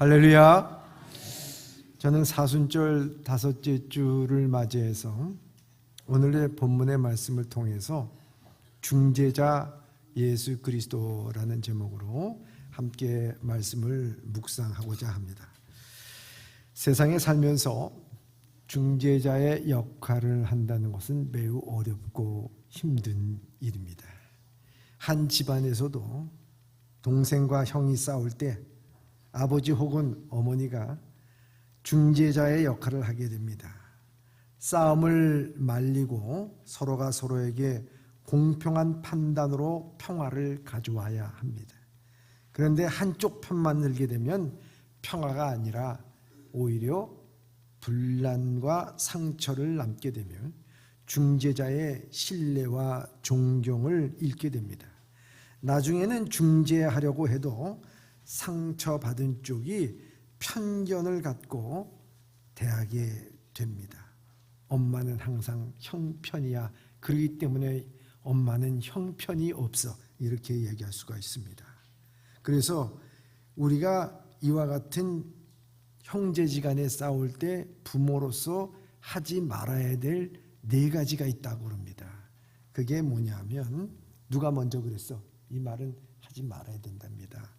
할렐루야. 저는 사순절 다섯째 주를 맞이해서 오늘의 본문의 말씀을 통해서 중재자 예수 그리스도라는 제목으로 함께 말씀을 묵상하고자 합니다. 세상에 살면서 중재자의 역할을 한다는 것은 매우 어렵고 힘든 일입니다. 한 집안에서도 동생과 형이 싸울 때 아버지 혹은 어머니가 중재자의 역할을 하게 됩니다. 싸움을 말리고 서로가 서로에게 공평한 판단으로 평화를 가져와야 합니다. 그런데 한쪽 편만 들게 되면 평화가 아니라 오히려 분란과 상처를 남게 되면 중재자의 신뢰와 존경을 잃게 됩니다. 나중에는 중재하려고 해도 상처받은 쪽이 편견을 갖고 대하게 됩니다. 엄마는 항상 형 편이야. 그렇기 때문에 엄마는 형 편이 없어. 이렇게 얘기할 수가 있습니다. 그래서 우리가 이와 같은 형제지간에 싸울 때 부모로서 하지 말아야 될 4가지가 있다고 합니다. 그게 뭐냐면 누가 먼저 그랬어? 이 말은 하지 말아야 된답니다.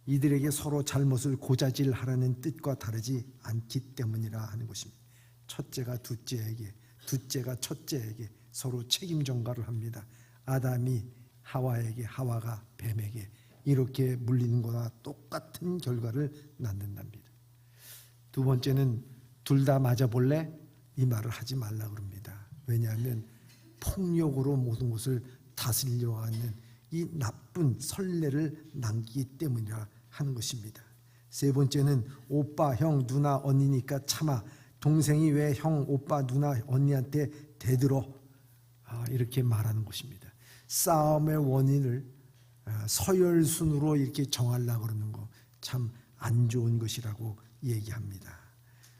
이들에게 서로 잘못을 고자질하라는 뜻과 다르지 않기 때문이라 하는 것입니다. 첫째가 둘째에게, 둘째가 첫째에게 서로 책임 전가를 합니다. 아담이 하와에게, 하와가 뱀에게 이렇게 물리는 거나 똑같은 결과를 낳는답니다. 두 번째는 둘 다 맞아볼래? 이 말을 하지 말라 그럽니다. 왜냐하면 폭력으로 모든 것을 다스리려고 하는 이 나쁜 선례를 남기기 때문이라 하는 것입니다. 세 번째는 오빠, 형, 누나, 언니니까 참아. 동생이 왜 형, 오빠, 누나, 언니한테 대들어? 이렇게 말하는 것입니다. 싸움의 원인을 서열순으로 이렇게 정하려고 그러는 거 참 안 좋은 것이라고 얘기합니다.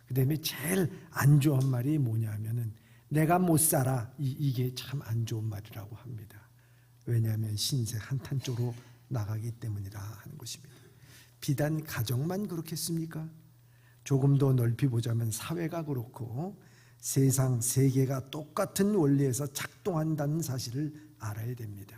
그 다음에 제일 안 좋은 말이 뭐냐면은 내가 못 살아. 이게 참 안 좋은 말이라고 합니다. 왜냐하면 신세 한탄조로 나가기 때문이라 하는 것입니다. 비단 가정만 그렇겠습니까? 조금 더 넓히 보자면 사회가 그렇고 세상 세계가 똑같은 원리에서 작동한다는 사실을 알아야 됩니다.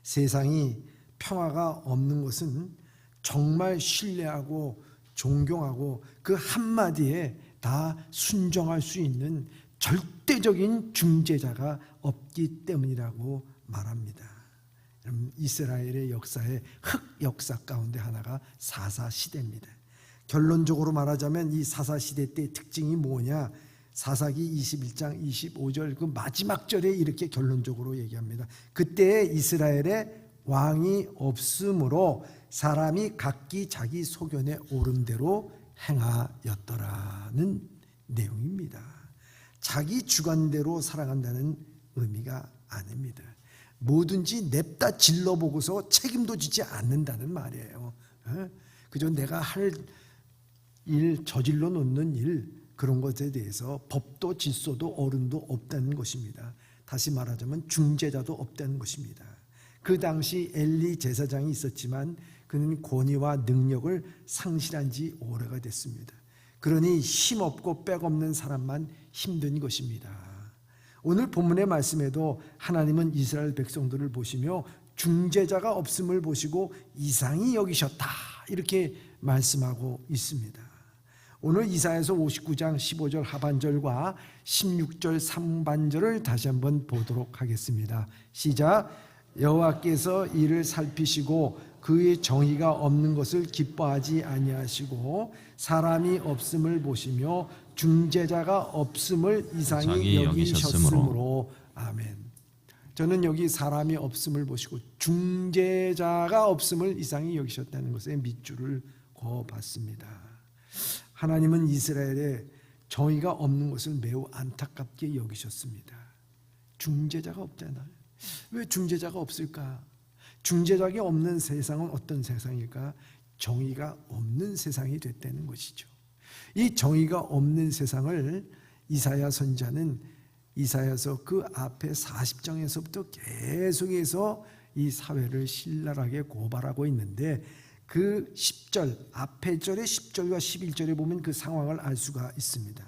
세상이 평화가 없는 것은 정말 신뢰하고 존경하고 그 한마디에 다 순종할 수 있는 절대적인 중재자가 없기 때문이라고 말합니다. 이스라엘의 역사의 흑역사 가운데 하나가 사사시대입니다. 결론적으로 말하자면 이 사사시대 때 특징이 뭐냐? 사사기 21장 25절 그 마지막 절에 이렇게 결론적으로 얘기합니다. 그때 이스라엘에 왕이 없으므로 사람이 각기 자기 소견에 오른 대로 행하였더라는 내용입니다. 자기 주관대로 살아간다는 의미가 아닙니다. 뭐든지 냅다 질러보고서 책임도 지지 않는다는 말이에요. 그저 내가 할 일, 저질러 놓는 일, 그런 것에 대해서 법도 질서도 어른도 없다는 것입니다. 다시 말하자면 중재자도 없다는 것입니다. 그 당시 엘리 제사장이 있었지만 그는 권위와 능력을 상실한 지 오래가 됐습니다. 그러니 힘없고 빽없는 사람만 힘든 것입니다. 오늘 본문의 말씀에도 하나님은 이스라엘 백성들을 보시며 중재자가 없음을 보시고 이상히 여기셨다 이렇게 말씀하고 있습니다. 오늘 이사야서 59장 15절 하반절과 16절 상반절을 다시 한번 보도록 하겠습니다. 시작. 여호와께서 이를 살피시고 그의 정의가 없는 것을 기뻐하지 아니하시고 사람이 없음을 보시며 중재자가 없음을 이상히 여기셨으므로. 아멘. 저는 여기 사람이 없음을 보시고 중재자가 없음을 이상히 여기셨다는 것에 밑줄을 그어봤습니다. 하나님은 이스라엘에 정의가 없는 것을 매우 안타깝게 여기셨습니다. 중재자가 없잖아요. 왜 중재자가 없을까? 중재자가 없는 세상은 어떤 세상일까? 정의가 없는 세상이 됐다는 것이죠. 이 정의가 없는 세상을 이사야 선지자는 이사야서 그 앞에 40장에서부터 계속해서 이 사회를 신랄하게 고발하고 있는데 그 10절 앞에 절의 10절과 11절에 보면 그 상황을 알 수가 있습니다.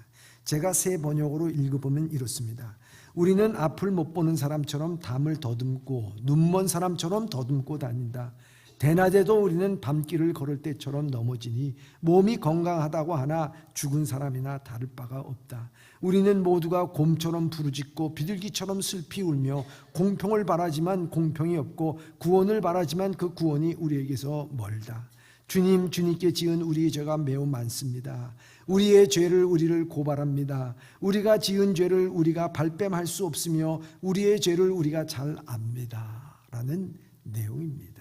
제가 새 번역으로 읽어보면 이렇습니다. 우리는 앞을 못 보는 사람처럼 담을 더듬고 눈먼 사람처럼 더듬고 다닌다. 대낮에도 우리는 밤길을 걸을 때처럼 넘어지니 몸이 건강하다고 하나 죽은 사람이나 다를 바가 없다. 우리는 모두가 곰처럼 부르짖고 비둘기처럼 슬피 울며 공평을 바라지만 공평이 없고 구원을 바라지만 그 구원이 우리에게서 멀다. 주님, 주님께 지은 우리의 죄가 매우 많습니다. 우리의 죄를 우리를 고발합니다. 우리가 지은 죄를 우리가 발뺌할 수 없으며 우리의 죄를 우리가 잘 압니다. 라는 내용입니다.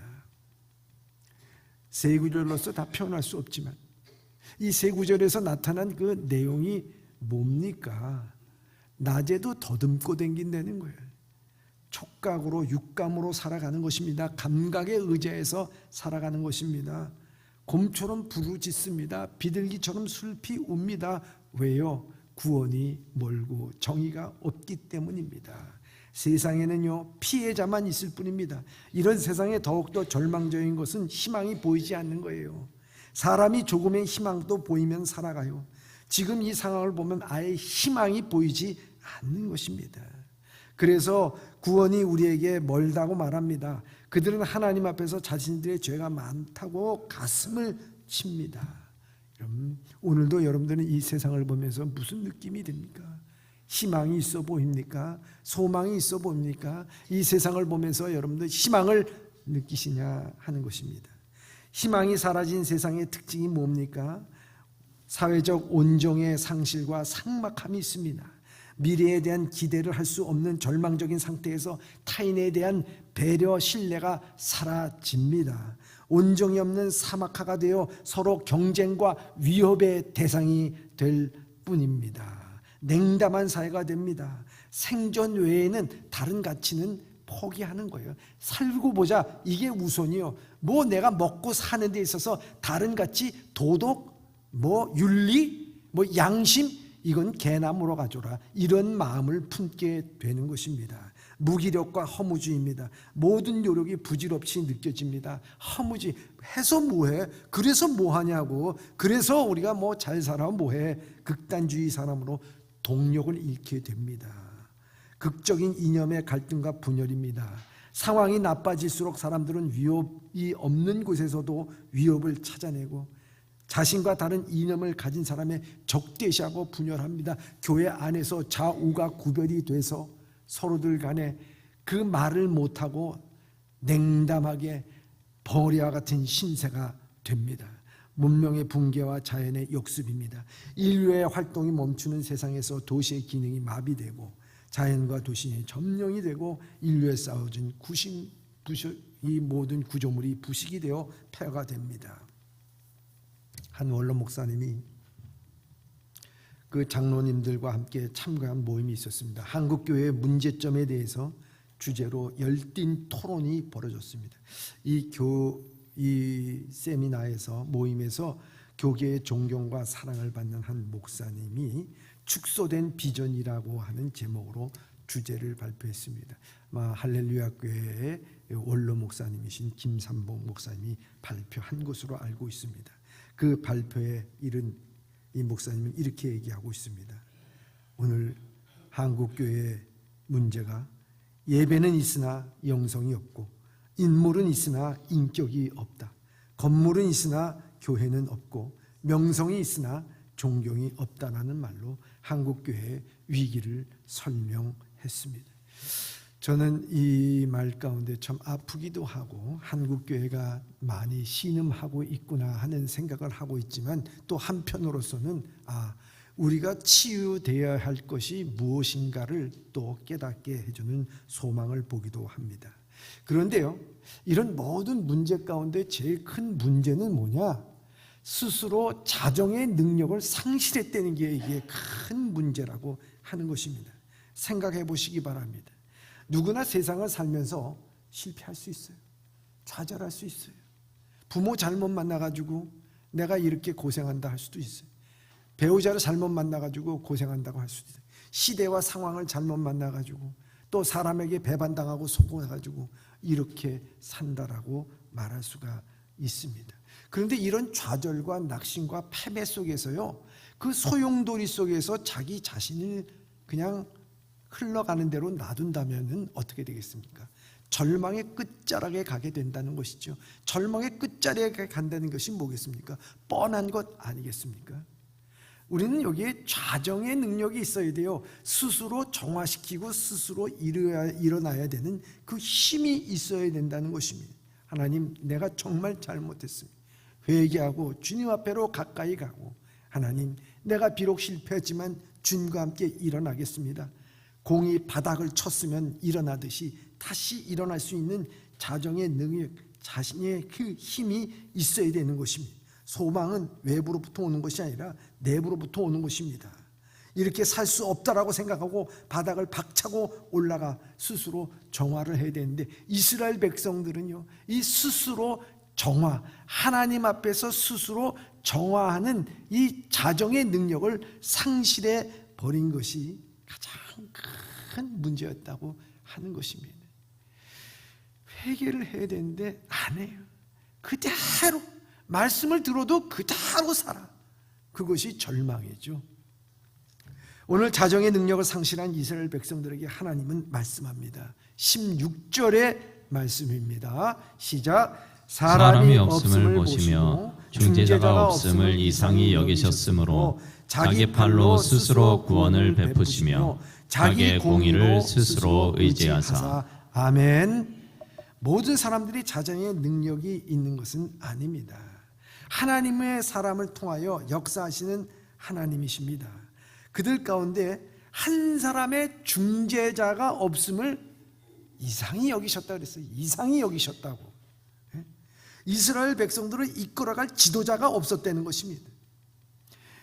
세 구절로서 다 표현할 수 없지만 이 세 구절에서 나타난 그 내용이 뭡니까? 낮에도 더듬고 댕긴다는 거예요. 촉각으로 육감으로 살아가는 것입니다. 감각에 의지해서 살아가는 것입니다. 곰처럼 부르짖습니다. 비둘기처럼 슬피 웁니다. 왜요? 구원이 멀고 정의가 없기 때문입니다. 세상에는요, 피해자만 있을 뿐입니다. 이런 세상에 더욱더 절망적인 것은 희망이 보이지 않는 거예요. 사람이 조금의 희망도 보이면 살아가요. 지금 이 상황을 보면 아예 희망이 보이지 않는 것입니다. 그래서 구원이 우리에게 멀다고 말합니다. 그들은 하나님 앞에서 자신들의 죄가 많다고 가슴을 칩니다. 오늘도 여러분들은 이 세상을 보면서 무슨 느낌이 듭니까? 희망이 있어 보입니까? 소망이 있어 보입니까? 이 세상을 보면서 여러분들 희망을 느끼시냐 하는 것입니다. 희망이 사라진 세상의 특징이 뭡니까? 사회적 온정의 상실과 삭막함이 있습니다. 미래에 대한 기대를 할 수 없는 절망적인 상태에서 타인에 대한 배려, 신뢰가 사라집니다. 온정이 없는 사막화가 되어 서로 경쟁과 위협의 대상이 될 뿐입니다. 냉담한 사회가 됩니다. 생존 외에는 다른 가치는 포기하는 거예요. 살고 보자, 이게 우선이요. 뭐 내가 먹고 사는 데 있어서 다른 가치, 도덕, 뭐 윤리, 뭐 양심, 이건 개나 물어가줘라. 이런 마음을 품게 되는 것입니다. 무기력과 허무주의입니다. 모든 노력이 부질없이 느껴집니다. 허무주의, 해서 뭐해? 그래서 뭐하냐고. 그래서 우리가 뭐 잘 살아 뭐해? 극단주의 사람으로 동력을 잃게 됩니다. 극적인 이념의 갈등과 분열입니다. 상황이 나빠질수록 사람들은 위협이 없는 곳에서도 위협을 찾아내고 자신과 다른 이념을 가진 사람의 적대시하고 분열합니다. 교회 안에서 좌우가 구별이 돼서 서로들 간에 그 말을 못하고 냉담하게 벙어리와 같은 신세가 됩니다. 문명의 붕괴와 자연의 역습입니다. 인류의 활동이 멈추는 세상에서 도시의 기능이 마비되고 자연과 도시의 점령이 되고 인류에 쌓여진 이 모든 구조물이 부식이 되어 폐허가 됩니다. 한 원로 목사님이 그 장로님들과 함께 참가한 모임이 있었습니다. 한국교회의 문제점에 대해서 주제로 열띤 토론이 벌어졌습니다. 이 세미나에서 모임에서 교계의 존경과 사랑을 받는 한 목사님이 축소된 비전이라고 하는 제목으로 주제를 발표했습니다. 할렐루야 교회의 원로 목사님이신 김삼봉 목사님이 발표한 것으로 알고 있습니다. 그 발표에 이른 이 목사님은 이렇게 얘기하고 있습니다. 오늘 한국교회의 문제가 예배는 있으나 영성이 없고 인물은 있으나 인격이 없다. 건물은 있으나 교회는 없고 명성이 있으나 존경이 없다라는 말로 한국교회의 위기를 설명했습니다. 저는 이 말 가운데 참 아프기도 하고 한국교회가 많이 신음하고 있구나 하는 생각을 하고 있지만 또 한편으로서는 우리가 치유되어야 할 것이 무엇인가를 또 깨닫게 해주는 소망을 보기도 합니다. 그런데요, 이런 모든 문제 가운데 제일 큰 문제는 뭐냐? 스스로 자정의 능력을 상실했다는 게 이게 큰 문제라고 하는 것입니다. 생각해 보시기 바랍니다. 누구나 세상을 살면서 실패할 수 있어요. 좌절할 수 있어요. 부모 잘못 만나가지고 내가 이렇게 고생한다 할 수도 있어요. 배우자를 잘못 만나가지고 고생한다고 할 수도 있어요. 시대와 상황을 잘못 만나가지고 또 사람에게 배반당하고 속아가지고 이렇게 산다라고 말할 수가 있습니다. 그런데 이런 좌절과 낙심과 패배 속에서요, 그 소용돌이 속에서 자기 자신을 그냥 흘러가는 대로 놔둔다면 어떻게 되겠습니까? 절망의 끝자락에 가게 된다는 것이죠. 절망의 끝자락에 간다는 것이 뭐겠습니까? 뻔한 것 아니겠습니까? 우리는 여기에 좌정의 능력이 있어야 돼요. 스스로 정화시키고 스스로 일어나야 되는 그 힘이 있어야 된다는 것입니다. 하나님, 내가 정말 잘못했습니다. 회개하고 주님 앞에로 가까이 가고, 하나님, 내가 비록 실패했지만 주님과 함께 일어나겠습니다. 공이 바닥을 쳤으면 일어나듯이 다시 일어날 수 있는 자정의 능력, 자신의 그 힘이 있어야 되는 것입니다. 소망은 외부로부터 오는 것이 아니라 내부로부터 오는 것입니다. 이렇게 살 수 없다라고 생각하고 바닥을 박차고 올라가 스스로 정화를 해야 되는데, 이스라엘 백성들은요, 이 스스로 정화, 하나님 앞에서 스스로 정화하는 이 자정의 능력을 상실해 버린 것이 가장 큰 문제였다고 하는 것입니다. 회개를 해야 되는데 안 해요. 그대로 말씀을 들어도 그대로 살아. 그것이 절망이죠. 오늘 자정의 능력을 상실한 이스라엘 백성들에게 하나님은 말씀합니다. 16절의 말씀입니다. 시작. 사람이 없음을 보시며 중재자가 없음을 이상히 여기셨으므로 자기 팔로 스스로 구원을 베푸시며 자기의 공의를 스스로 의지하사. 아멘. 모든 사람들이 자정의 능력이 있는 것은 아닙니다. 하나님의 사람을 통하여 역사하시는 하나님이십니다. 그들 가운데 한 사람의 중재자가 없음을 이상히 여기셨다 그랬어요. 이상히 여기셨다고. 이스라엘 백성들을 이끌어갈 지도자가 없었다는 것입니다.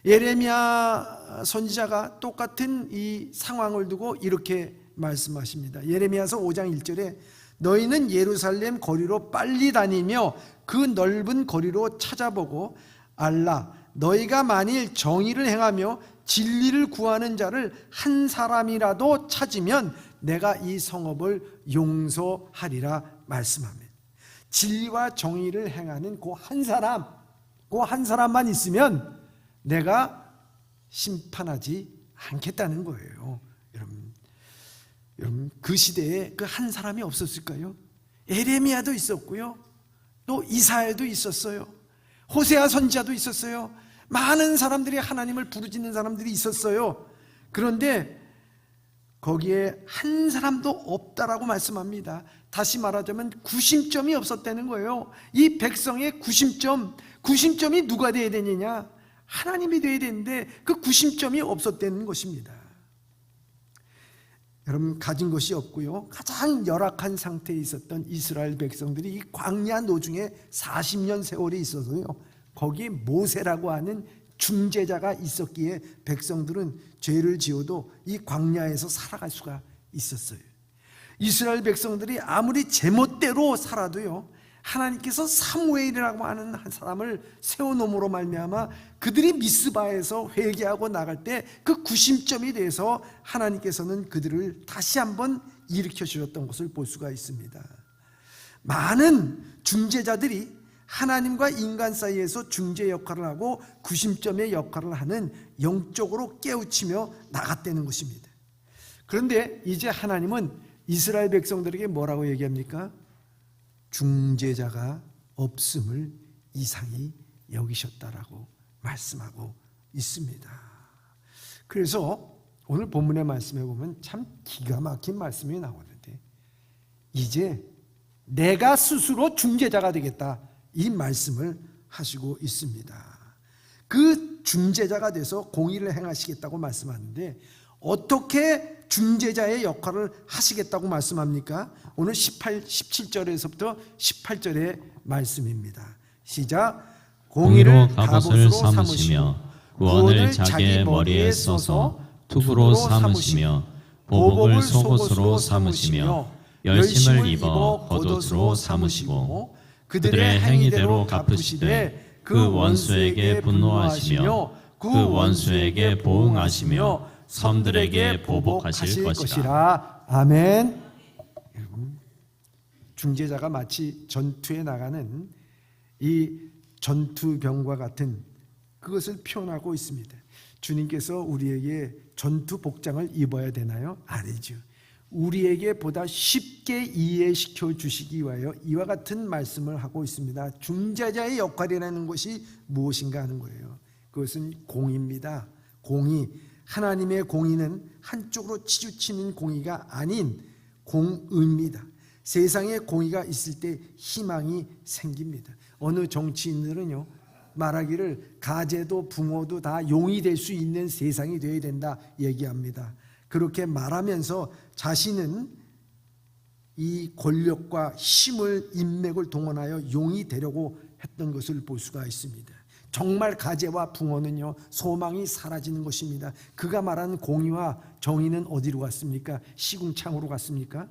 예레미야 선지자가 똑같은 이 상황을 두고 이렇게 말씀하십니다. 예레미야서 5장 1절에 너희는 예루살렘 거리로 빨리 다니며 그 넓은 거리로 찾아보고 알라, 너희가 만일 정의를 행하며 진리를 구하는 자를 한 사람이라도 찾으면 내가 이 성읍을 용서하리라 말씀합니다. 진리와 정의를 행하는 그 한 사람만 있으면 내가 심판하지 않겠다는 거예요. 여러분, 그 시대에 그 한 사람이 없었을까요? 에레미야도 있었고요, 또 이사야도 있었어요. 호세아 선지자도 있었어요. 많은 사람들이 하나님을 부르짖는 사람들이 있었어요. 그런데 거기에 한 사람도 없다라고 말씀합니다. 다시 말하자면 구심점이 없었다는 거예요. 이 백성의 구심점이 누가 되어야 되느냐? 하나님이 되어야 되는데 그 구심점이 없었다는 것입니다. 여러분, 가진 것이 없고요, 가장 열악한 상태에 있었던 이스라엘 백성들이 이 광야 노중에 40년 세월이 있어서요, 거기에 모세라고 하는 중재자가 있었기에 백성들은 죄를 지어도 이 광야에서 살아갈 수가 있었어요. 이스라엘 백성들이 아무리 제멋대로 살아도요, 하나님께서 사무엘이라고 하는 한 사람을 세워놓음으로 말미암아 그들이 미스바에서 회개하고 나갈 때 그 구심점이 돼서 하나님께서는 그들을 다시 한번 일으켜 주셨던 것을 볼 수가 있습니다. 많은 중재자들이 하나님과 인간 사이에서 중재 역할을 하고 구심점의 역할을 하는 영적으로 깨우치며 나갔다는 것입니다. 그런데 이제 하나님은 이스라엘 백성들에게 뭐라고 얘기합니까? 중재자가 없음을 이상히 여기셨다라고 말씀하고 있습니다. 그래서 오늘 본문의 말씀에 보면 참 기가 막힌 말씀이 나오는데, 이제 내가 스스로 중재자가 되겠다, 이 말씀을 하시고 있습니다. 그 중재자가 돼서 공의를 행하시겠다고 말씀하는데, 어떻게 중재자의 역할을 하시겠다고 말씀합니까? 오늘 17절에서부터 18절의 말씀입니다. 시작. 공의로 갑옷을 삼으시며 구원을 자기의 머리에 써서 투구로 삼으시며 보복을 속옷으로 삼으시며 열심을 입어 겉옷으로 삼으시고 그들의 행위대로 갚으시되 그 원수에게 분노하시며 그 원수에게 보응하시며 섬들에게 보복하실 것이라. 아멘. 여러분, 중재자가 마치 전투에 나가는 이 전투병과 같은 그것을 표현하고 있습니다. 주님께서 우리에게 전투 복장을 입어야 되나요? 아니죠. 우리에게 보다 쉽게 이해시켜 주시기 위하여 이와 같은 말씀을 하고 있습니다. 중재자의 역할이라는 것이 무엇인가 하는 거예요. 그것은 공의입니다. 공의. 하나님의 공의는 한쪽으로 치우치는 공의가 아닌 공의입니다. 세상에 공의가 있을 때 희망이 생깁니다. 어느 정치인들은요, 말하기를 가재도 붕어도 다 용이 될 수 있는 세상이 되어야 된다 얘기합니다. 그렇게 말하면서 자신은 이 권력과 힘을 인맥을 동원하여 용이 되려고 했던 것을 볼 수가 있습니다. 정말 가재와 붕어는요, 소망이 사라지는 것입니다. 그가 말하는 공의와 정의는 어디로 갔습니까? 시궁창으로 갔습니까?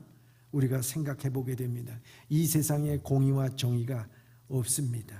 우리가 생각해 보게 됩니다. 이 세상에 공의와 정의가 없습니다.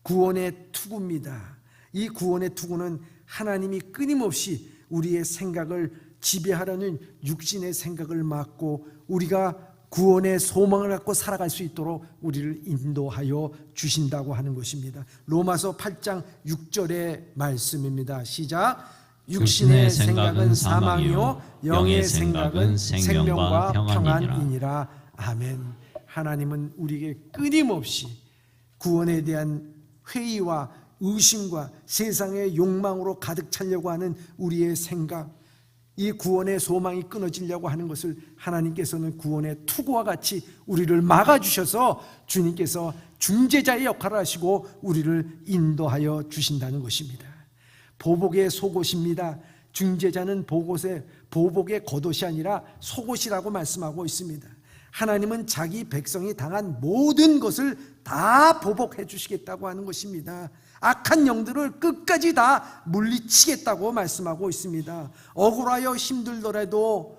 구원의 투구입니다. 이 구원의 투구는 하나님이 끊임없이 우리의 생각을 지배하려는 육신의 생각을 막고 우리가 구원의 소망을 갖고 살아갈 수 있도록 우리를 인도하여 주신다고 하는 것입니다. 로마서 8장 6절의 말씀입니다. 시작. 육신의 생각은 사망이요 영의 생각은 생명과 평안이니라. 아멘. 하나님은 우리에게 끊임없이 구원에 대한 회의와 의심과 세상의 욕망으로 가득 차려고 하는 우리의 생각, 이 구원의 소망이 끊어지려고 하는 것을 하나님께서는 구원의 투구와 같이 우리를 막아주셔서 주님께서 중재자의 역할을 하시고 우리를 인도하여 주신다는 것입니다. 보복의 속옷입니다. 중재자는 보복의 겉옷이 아니라 속옷이라고 말씀하고 있습니다. 하나님은 자기 백성이 당한 모든 것을 다 보복해 주시겠다고 하는 것입니다. 악한 영들을 끝까지 다 물리치겠다고 말씀하고 있습니다. 억울하여 힘들더라도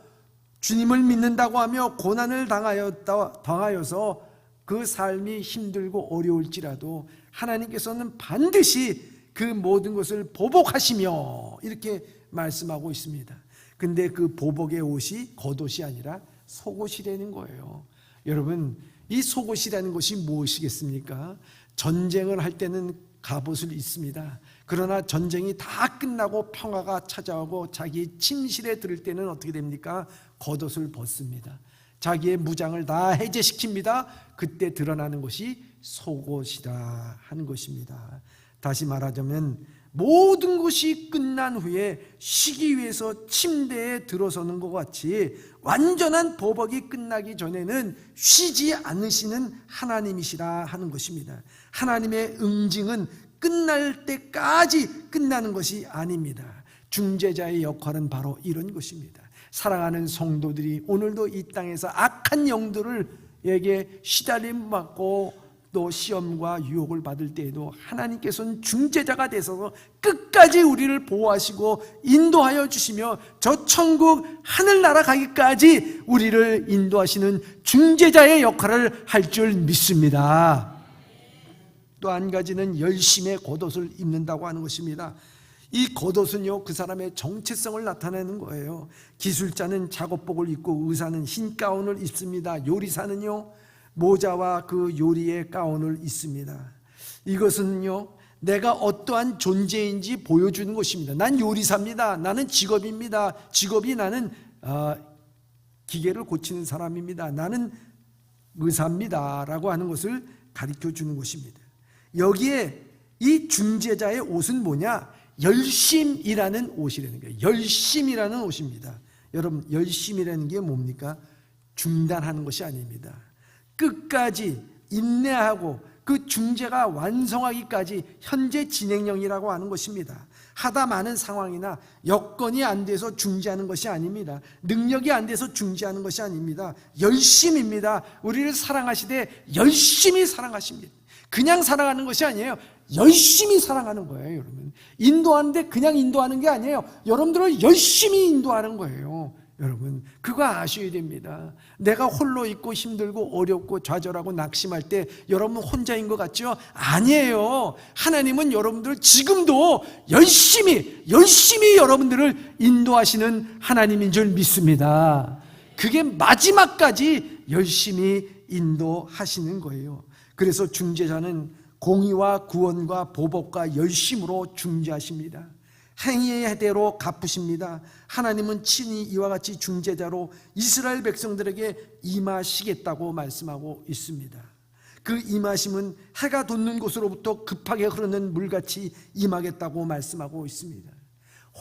주님을 믿는다고 하며 고난을 당하여서 그 삶이 힘들고 어려울지라도 하나님께서는 반드시 그 모든 것을 보복하시며 이렇게 말씀하고 있습니다. 근데 그 보복의 옷이 겉옷이 아니라 속옷이라는 거예요. 여러분, 이 속옷이라는 것이 무엇이겠습니까? 전쟁을 할 때는 갑옷을 입습니다. 그러나 전쟁이 다 끝나고 평화가 찾아오고 자기 침실에 들을 때는 어떻게 됩니까? 겉옷을 벗습니다. 자기의 무장을 다 해제시킵니다. 그때 드러나는 것이 속옷이라 하는 것입니다. 다시 말하자면 모든 것이 끝난 후에 쉬기 위해서 침대에 들어서는 것 같이 완전한 보복이 끝나기 전에는 쉬지 않으시는 하나님이시라 하는 것입니다. 하나님의 응징은 끝날 때까지 끝나는 것이 아닙니다. 중재자의 역할은 바로 이런 것입니다. 사랑하는 성도들이 오늘도 이 땅에서 악한 영들에게 시달림 받고 또 시험과 유혹을 받을 때에도 하나님께서는 중재자가 되셔서 끝까지 우리를 보호하시고 인도하여 주시며 저 천국 하늘나라 가기까지 우리를 인도하시는 중재자의 역할을 할 줄 믿습니다. 또 한 가지는 열심의 겉옷을 입는다고 하는 것입니다. 이 겉옷은요, 그 사람의 정체성을 나타내는 거예요. 기술자는 작업복을 입고 의사는 흰 가운을 입습니다. 요리사는요, 모자와 그 요리의 가운을 입습니다. 이것은요, 내가 어떠한 존재인지 보여주는 것입니다. 난 요리사입니다. 나는 직업입니다. 직업이 나는 기계를 고치는 사람입니다. 나는 의사입니다. 라고 하는 것을 가르쳐 주는 것입니다. 여기에 이 중재자의 옷은 뭐냐? 열심이라는 옷이라는 거예요. 열심이라는 옷입니다. 여러분, 열심이라는 게 뭡니까? 중단하는 것이 아닙니다. 끝까지 인내하고 그 중재가 완성하기까지 현재 진행형이라고 하는 것입니다. 하다 많은 상황이나 여건이 안 돼서 중재하는 것이 아닙니다. 능력이 안 돼서 중재하는 것이 아닙니다. 열심입니다. 우리를 사랑하시되 열심히 사랑하십니다. 그냥 사랑하는 것이 아니에요. 열심히 사랑하는 거예요, 여러분. 인도하는데 그냥 인도하는 게 아니에요. 여러분들을 열심히 인도하는 거예요. 여러분, 그거 아셔야 됩니다. 내가 홀로 있고 힘들고 어렵고 좌절하고 낙심할 때 여러분 혼자인 것 같죠? 아니에요. 하나님은 여러분들 지금도 열심히 여러분들을 인도하시는 하나님인 줄 믿습니다. 그게 마지막까지 열심히 인도하시는 거예요. 그래서 중재자는 공의와 구원과 보복과 열심으로 중재하십니다. 행위의 대로 갚으십니다. 하나님은 친히 이와 같이 중재자로 이스라엘 백성들에게 임하시겠다고 말씀하고 있습니다. 그 임하심은 해가 돋는 곳으로부터 급하게 흐르는 물같이 임하겠다고 말씀하고 있습니다.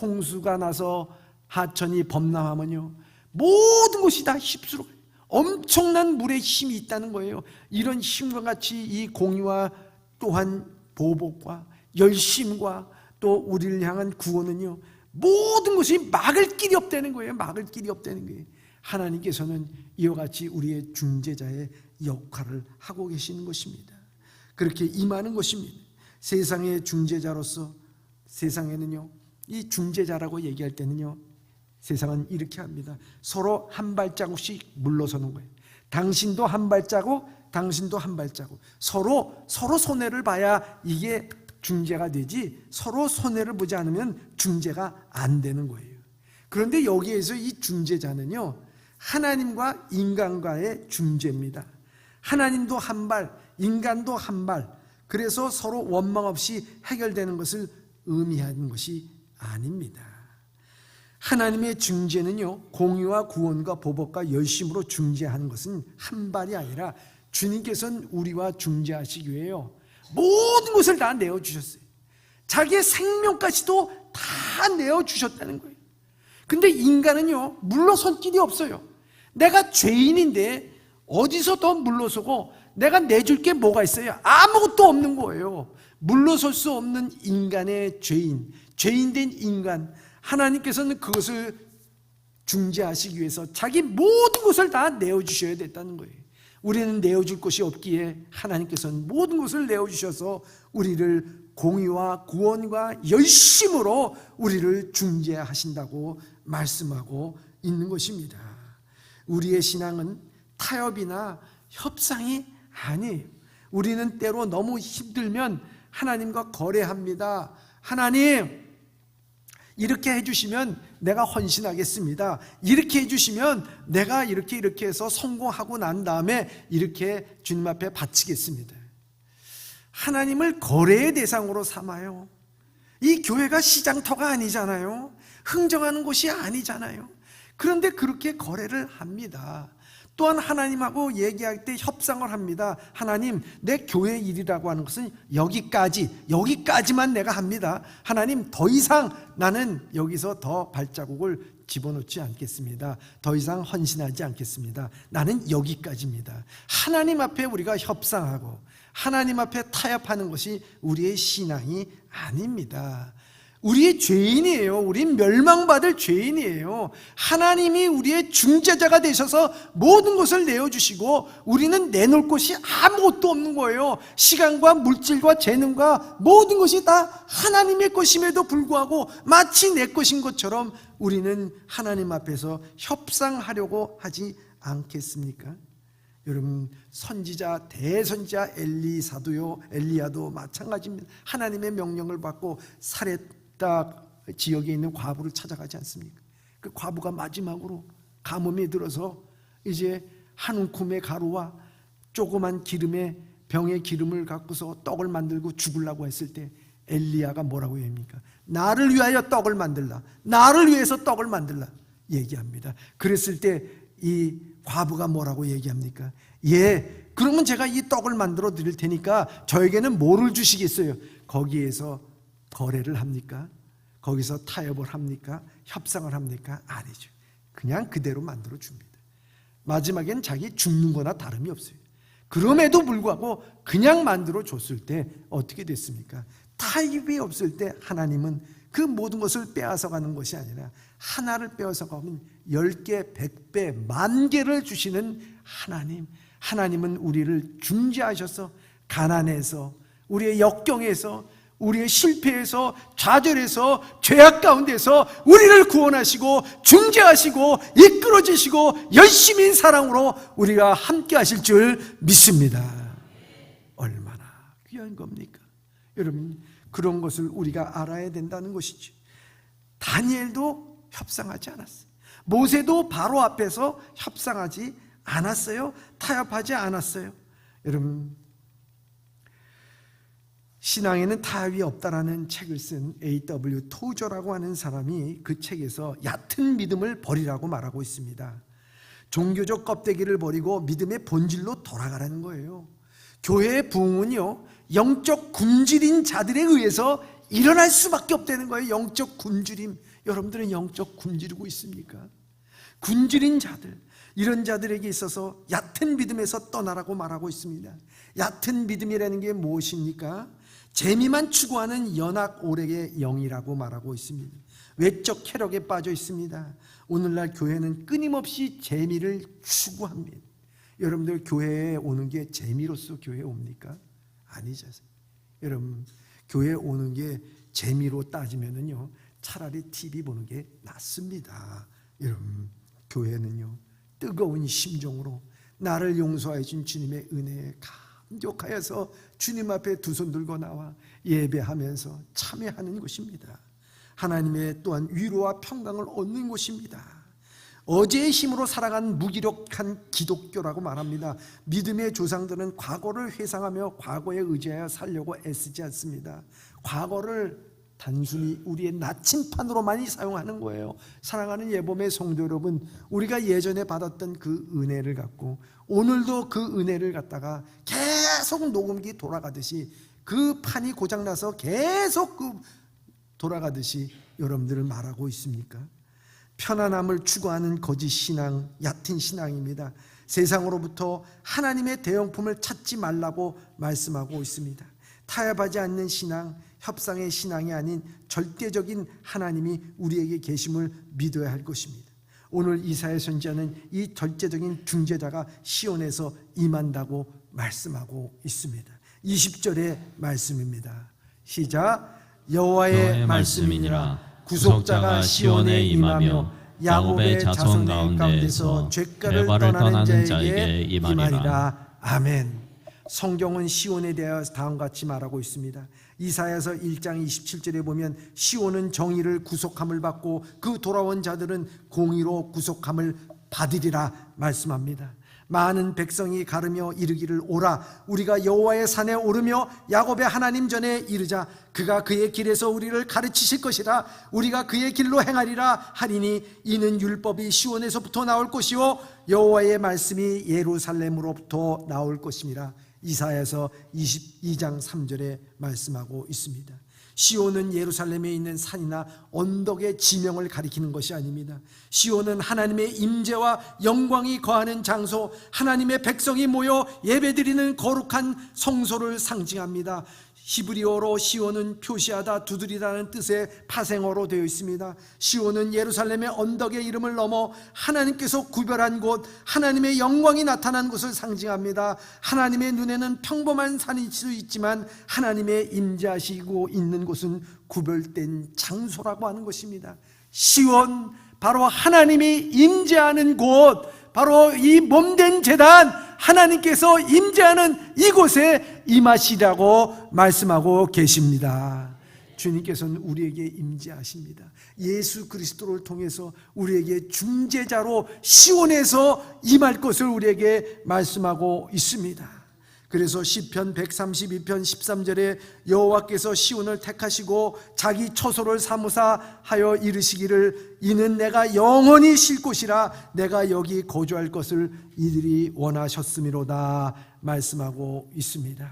홍수가 나서 하천이 범람하면요, 모든 것이 다 휩쓸어요. 엄청난 물의 힘이 있다는 거예요. 이런 힘과 같이 이 공의와 또한 보복과 열심과 또 우리를 향한 구원은요, 모든 것이 막을 길이 없다는 거예요. 막을 길이 없다는 거예요. 하나님께서는 이와 같이 우리의 중재자의 역할을 하고 계시는 것입니다. 그렇게 임하는 것입니다. 세상의 중재자로서 세상에는요, 이 중재자라고 얘기할 때는요, 세상은 이렇게 합니다. 서로 한 발자국씩 물러서는 거예요. 당신도 한 발자국, 당신도 한 발자국. 서로 손해를 봐야 이게 중재가 되지, 서로 손해를 보지 않으면 중재가 안 되는 거예요. 그런데 여기에서 이 중재자는요, 하나님과 인간과의 중재입니다. 하나님도 한 발, 인간도 한 발. 그래서 서로 원망 없이 해결되는 것을 의미하는 것이 아닙니다. 하나님의 중재는요, 공의와 구원과 보복과 열심으로 중재하는 것은 한 발이 아니라 주님께서는 우리와 중재하시기 위해요, 모든 것을 다 내어주셨어요. 자기의 생명까지도 다 내어주셨다는 거예요. 근데 인간은요, 물러설 길이 없어요. 내가 죄인인데 어디서 더 물러서고 내가 내줄 게 뭐가 있어요? 아무것도 없는 거예요. 물러설 수 없는 인간의 죄인된 인간, 하나님께서는 그것을 중재하시기 위해서 자기 모든 것을 다 내어주셔야 됐다는 거예요. 우리는 내어줄 것이 없기에 하나님께서는 모든 것을 내어주셔서 우리를 공의와 구원과 열심으로 우리를 중재하신다고 말씀하고 있는 것입니다. 우리의 신앙은 타협이나 협상이 아니에요. 우리는 때로 너무 힘들면 하나님과 거래합니다. 하나님, 이렇게 해주시면 내가 헌신하겠습니다. 이렇게 해주시면 내가 이렇게 해서 성공하고 난 다음에 이렇게 주님 앞에 바치겠습니다. 하나님을 거래의 대상으로 삼아요. 이 교회가 시장터가 아니잖아요. 흥정하는 곳이 아니잖아요. 그런데 그렇게 거래를 합니다. 또한 하나님하고 얘기할 때 협상을 합니다. 하나님, 내 교회 일이라고 하는 것은 여기까지만 내가 합니다. 하나님, 더 이상 나는 여기서 더 발자국을 집어넣지 않겠습니다. 더 이상 헌신하지 않겠습니다. 나는 여기까지입니다. 하나님 앞에 우리가 협상하고 하나님 앞에 타협하는 것이 우리의 신앙이 아닙니다. 우리의 죄인이에요. 우린 멸망받을 죄인이에요. 하나님이 우리의 중재자가 되셔서 모든 것을 내어주시고 우리는 내놓을 것이 아무것도 없는 거예요. 시간과 물질과 재능과 모든 것이 다 하나님의 것임에도 불구하고 마치 내 것인 것처럼 우리는 하나님 앞에서 협상하려고 하지 않겠습니까? 여러분, 선지자, 대선지자 엘리야도 마찬가지입니다. 하나님의 명령을 받고 사렙다 지역에 있는 과부를 찾아가지 않습니까? 그 과부가 마지막으로 가뭄이 들어서 이제 한 움큼의 가루와 조그만 기름에 병에 기름을 갖고서 떡을 만들고 죽으려고 했을 때 엘리야가 뭐라고 얘기합니까? 나를 위하여 떡을 만들라, 나를 위해서 떡을 만들라 얘기합니다. 그랬을 때 이 과부가 뭐라고 얘기합니까? 예, 그러면 제가 이 떡을 만들어 드릴 테니까 저에게는 뭐를 주시겠어요? 거기에서 거래를 합니까? 거기서 타협을 합니까? 협상을 합니까? 아니죠. 그냥 그대로 만들어 줍니다. 마지막엔 자기 죽는 거나 다름이 없어요. 그럼에도 불구하고 그냥 만들어 줬을 때 어떻게 됐습니까? 타협이 없을 때 하나님은 그 모든 것을 빼앗아가는 것이 아니라 하나를 빼앗아가면 10개, 100배, 10,000개를 주시는 하나님은 우리를 중재하셔서 가난해서, 우리의 역경에서, 우리의 실패에서, 좌절에서, 죄악 가운데서 우리를 구원하시고 중재하시고 이끌어주시고 열심인 사랑으로 우리가 함께 하실 줄 믿습니다. 얼마나 귀한 겁니까? 여러분, 그런 것을 우리가 알아야 된다는 것이죠. 다니엘도 협상하지 않았어요. 모세도 바로 앞에서 협상하지 않았어요. 타협하지 않았어요. 여러분, 신앙에는 타협이 없다라는 책을 쓴 A.W. 토저라고 하는 사람이 그 책에서 얕은 믿음을 버리라고 말하고 있습니다. 종교적 껍데기를 버리고 믿음의 본질로 돌아가라는 거예요. 교회의 부흥은요, 영적 굶주린 자들에 의해서 일어날 수밖에 없다는 거예요. 영적 굶주림. 여러분들은 영적 굶주리고 있습니까? 굶주린 자들, 이런 자들에게 있어서 얕은 믿음에서 떠나라고 말하고 있습니다. 얕은 믿음이라는 게 무엇입니까? 재미만 추구하는 연악 오력의 영이라고 말하고 있습니다. 외적 쾌락에 빠져 있습니다. 오늘날 교회는 끊임없이 재미를 추구합니다. 여러분들 교회에 오는 게 재미로서 교회에 옵니까? 아니죠. 여러분, 교회에 오는 게 재미로 따지면은요, 차라리 TV 보는 게 낫습니다. 여러분, 교회는요, 뜨거운 심정으로 나를 용서해 준 주님의 은혜에 감격하여서 주님 앞에 두 손 들고 나와 예배하면서 참여하는 곳입니다. 하나님의 또한 위로와 평강을 얻는 곳입니다. 어제의 힘으로 살아간 무기력한 기독교라고 말합니다. 믿음의 조상들은 과거를 회상하며 과거에 의지하여 살려고 애쓰지 않습니다. 과거를 단순히 우리의 나침판으로만 사용하는 거예요. 사랑하는 예범의 성도 여러분, 우리가 예전에 받았던 그 은혜를 갖고 오늘도 그 은혜를 갖다가 계속 녹음기 돌아가듯이, 그 판이 고장나서 계속 돌아가듯이 여러분들을 말하고 있습니까? 편안함을 추구하는 거짓 신앙, 얕은 신앙입니다. 세상으로부터 하나님의 대형품을 찾지 말라고 말씀하고 있습니다. 타협하지 않는 신앙, 협상의 신앙이 아닌 절대적인 하나님이 우리에게 계심을 믿어야 할 것입니다. 오늘 이사야 선지자는 이 절대적인 중재자가 시온에서 임한다고 말씀하고 있습니다. 20절의 말씀입니다. 시작. 여호와의 말씀이니라. 구속자가 시온에 임하며 야곱의 자손 가운데서 죄가를 떠나는 자에게 임하리라. 아멘. 성경은 시온에 대하여 다음과 같이 말하고 있습니다. 이사야서 1장 27절에 보면 시온은 정의를 구속함을 받고 그 돌아온 자들은 공의로 구속함을 받으리라 말씀합니다. 많은 백성이 가르며 이르기를 오라, 우리가 여호와의 산에 오르며 야곱의 하나님 전에 이르자. 그가 그의 길에서 우리를 가르치실 것이라. 우리가 그의 길로 행하리라 하리니 이는 율법이 시온에서부터 나올 것이요 여호와의 말씀이 예루살렘으로부터 나올 것임이라. 이사야서 22장 3절에 말씀하고 있습니다. 시온은 예루살렘에 있는 산이나 언덕의 지명을 가리키는 것이 아닙니다. 시온은 하나님의 임재와 영광이 거하는 장소, 하나님의 백성이 모여 예배드리는 거룩한 성소를 상징합니다. 히브리어로 시온은 표시하다, 두드리다는 뜻의 파생어로 되어 있습니다. 시온은 예루살렘의 언덕의 이름을 넘어 하나님께서 구별한 곳, 하나님의 영광이 나타난 곳을 상징합니다. 하나님의 눈에는 평범한 산일 수 있지만 하나님의 임재하시고 있는 곳은 구별된 장소라고 하는 것입니다. 시온, 바로 하나님이 임재하는 곳, 바로 이 몸된 제단, 하나님께서 임재하는 이곳에 임하시라고 말씀하고 계십니다. 주님께서는 우리에게 임재하십니다. 예수 그리스도를 통해서 우리에게 중재자로 시온에서 임할 것을 우리에게 말씀하고 있습니다. 그래서 시편 132편 13절에 여호와께서 시온을 택하시고 자기 처소를 삼으사 하여 이르시기를 이는 내가 영원히 쉴 곳이라 내가 여기 거주할 것을 이들이 원하셨음이로다 말씀하고 있습니다.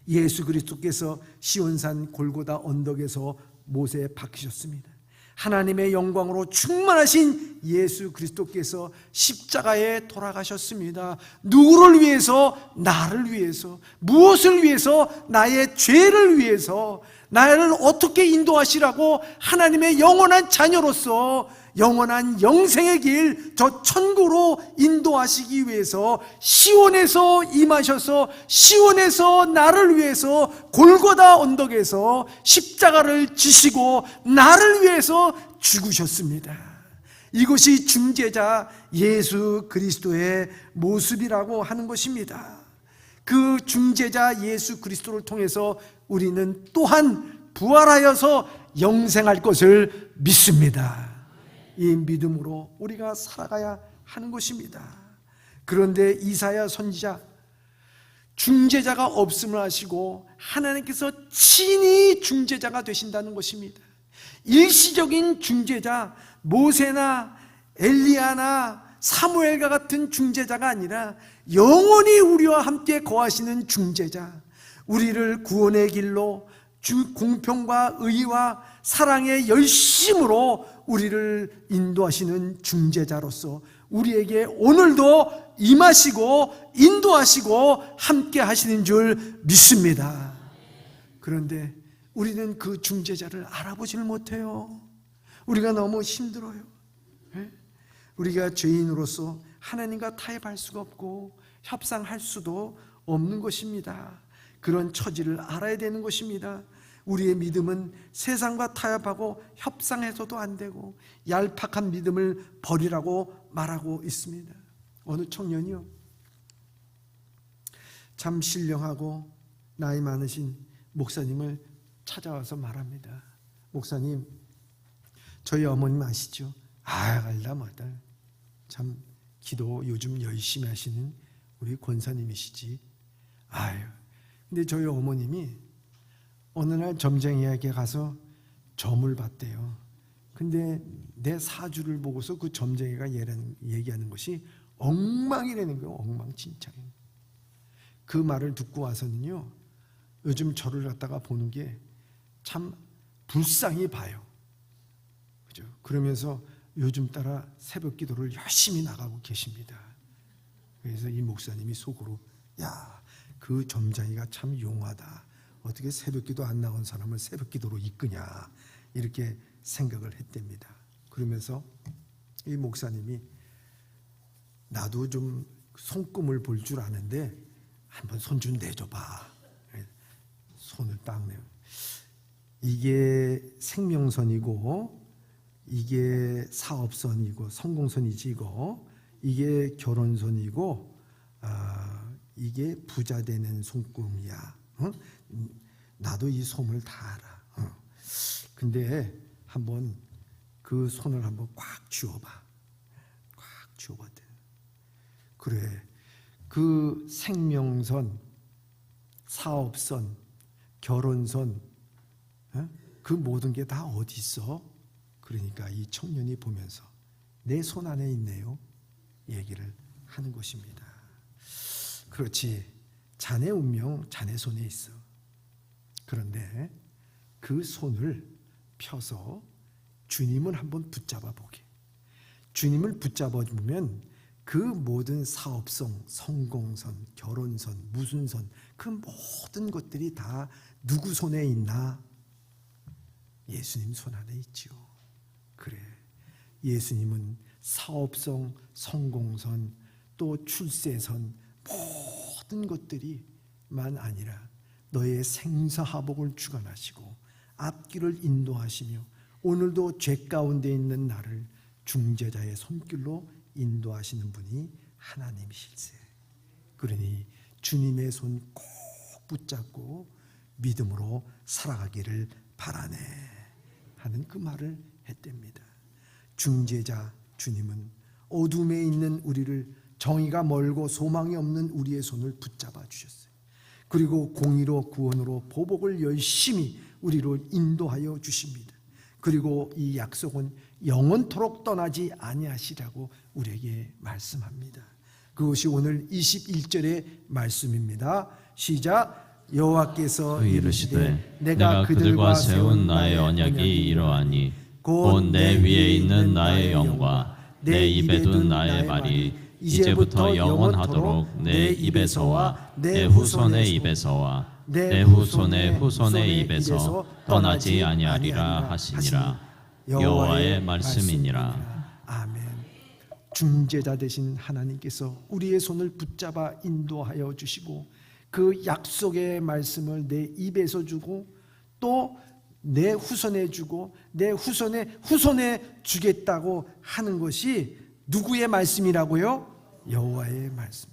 예수 그리스도께서 시온산 골고다 언덕에서 모세에 박히셨습니다. 하나님의 영광으로 충만하신 예수 그리스도께서 십자가에 돌아가셨습니다. 누구를 위해서? 나를 위해서. 무엇을 위해서? 나의 죄를 위해서. 나를 어떻게 인도하시라고? 하나님의 영원한 자녀로서 영원한 영생의 길, 저 천국으로 인도하시기 위해서 시온에서 임하셔서 시온에서 나를 위해서 골고다 언덕에서 십자가를 지시고 나를 위해서 죽으셨습니다. 이것이 중재자 예수 그리스도의 모습이라고 하는 것입니다. 그 중재자 예수 그리스도를 통해서 우리는 또한 부활하여서 영생할 것을 믿습니다. 이 믿음으로 우리가 살아가야 하는 것입니다. 그런데 이사야 선지자, 중재자가 없음을 아시고 하나님께서 친히 중재자가 되신다는 것입니다. 일시적인 중재자, 모세나 엘리야나 사무엘과 같은 중재자가 아니라 영원히 우리와 함께 거하시는 중재자, 우리를 구원의 길로 공평과 의와 사랑의 열심으로 우리를 인도하시는 중재자로서 우리에게 오늘도 임하시고 인도하시고 함께 하시는 줄 믿습니다. 그런데 우리는 그 중재자를 알아보지를 못해요. 우리가 너무 힘들어요. 우리가 죄인으로서 하나님과 타협할 수가 없고 협상할 수도 없는 것입니다. 그런 처지를 알아야 되는 것입니다. 우리의 믿음은 세상과 타협하고 협상해서도 안 되고 얄팍한 믿음을 버리라고 말하고 있습니다. 어느 청년이요, 참 신령하고 나이 많으신 목사님을 찾아와서 말합니다. 목사님, 저희 어머님 아시죠? 알다 뭐다. 참 기도 요즘 열심히 하시는 우리 권사님이시지. 근데 저희 어머님이 어느 날 점쟁이에게 가서 점을 봤대요. 근데 내 사주를 보고서 그 점쟁이가 얘기하는 것이 엉망이라는 거예요. 엉망진창. 그 말을 듣고 와서는요, 요즘 저를 갖다가 보는 게 참 불쌍히 봐요. 그죠? 그러면서 요즘 따라 새벽 기도를 열심히 나가고 계십니다. 그래서 이 목사님이 속으로, 야, 그 점쟁이가 참 용하다. 어떻게 새벽 기도 안 나온 사람을 새벽 기도로 이끄냐, 이렇게 생각을 했답니다. 그러면서 이 목사님이, 나도 좀 손금을 볼 줄 아는데 한번 손 좀 내줘봐. 손을 딱 내요. 이게 생명선이고 이게 사업선이고 성공선이지고 이게 결혼선이고 이게 부자 되는 손금이야. 나도 이 솜을 다 알아. 근데 한번 그 손을 한번 꽉 쥐어봐. 꽉 쥐어봤대. 그래, 그 생명선, 사업선, 결혼선, 그 모든 게 다 어디 있어? 그러니까 이 청년이 보면서 내 손 안에 있네요, 얘기를 하는 것입니다. 그렇지, 자네 운명 자네 손에 있어. 그런데 그 손을 펴서 주님을 한번 붙잡아 보게. 주님을 붙잡아 보면 그 모든 사업성, 성공선, 결혼선, 무슨 선, 그 모든 것들이 다 누구 손에 있나? 예수님 손 안에 있지요. 그래, 예수님은 사업성, 성공선, 또 출세선, 모든 것들이만 아니라 너의 생사하복을 주관하시고 앞길을 인도하시며 오늘도 죄 가운데 있는 나를 중재자의 손길로 인도하시는 분이 하나님이실세. 그러니 주님의 손 꼭 붙잡고 믿음으로 살아가기를 바라네 하는 그 말을 했답니다. 중재자 주님은 어둠에 있는 우리를 정의가 멀고 소망이 없는 우리의 손을 붙잡아 주셨어요. 그리고 공의로 구원으로 보복을 열심히 우리로 인도하여 주십니다. 그리고 이 약속은 영원토록 떠나지 아니하시라고 우리에게 말씀합니다. 그것이 오늘 21절의 말씀입니다. 시작. 여호와께서 이르시되 내가 그들과 세운 나의 언약이 이러하니 곧 내 위에 있는 나의 영과 내 입에 둔 나의 말이 이제부터 영원하도록 내 입에서와 내 후손의 입에서와 내 후손의 후손의 입에서 떠나지 아니하리라 하시니라. 여호와의 말씀이니라. 아멘. 중재자 되신 하나님께서 우리의 손을 붙잡아 인도하여 주시고 그 약속의 말씀을 내 입에서 주고 또 내 후손에 주고 내 후손의 후손에 주겠다고 하는 것이 누구의 말씀이라고요? 여호와의 말씀.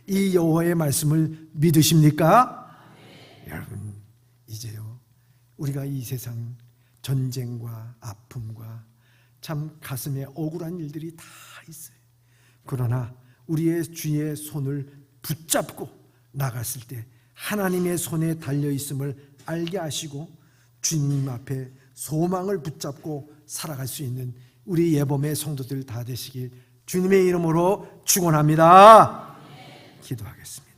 이 여호와의 말씀을 믿으십니까? 여러분, 이제요, 우리가 이 세상 전쟁과 아픔과 참 가슴에 억울한 일들이 다 있어요. 그러나 우리의 주의 손을 붙잡고 나갔을 때 하나님의 손에 달려 있음을 알게 하시고 주님 앞에 소망을 붙잡고 살아갈 수 있는 우리 예범의 성도들 다 되시길 주님의 이름으로 축원합니다. 기도하겠습니다.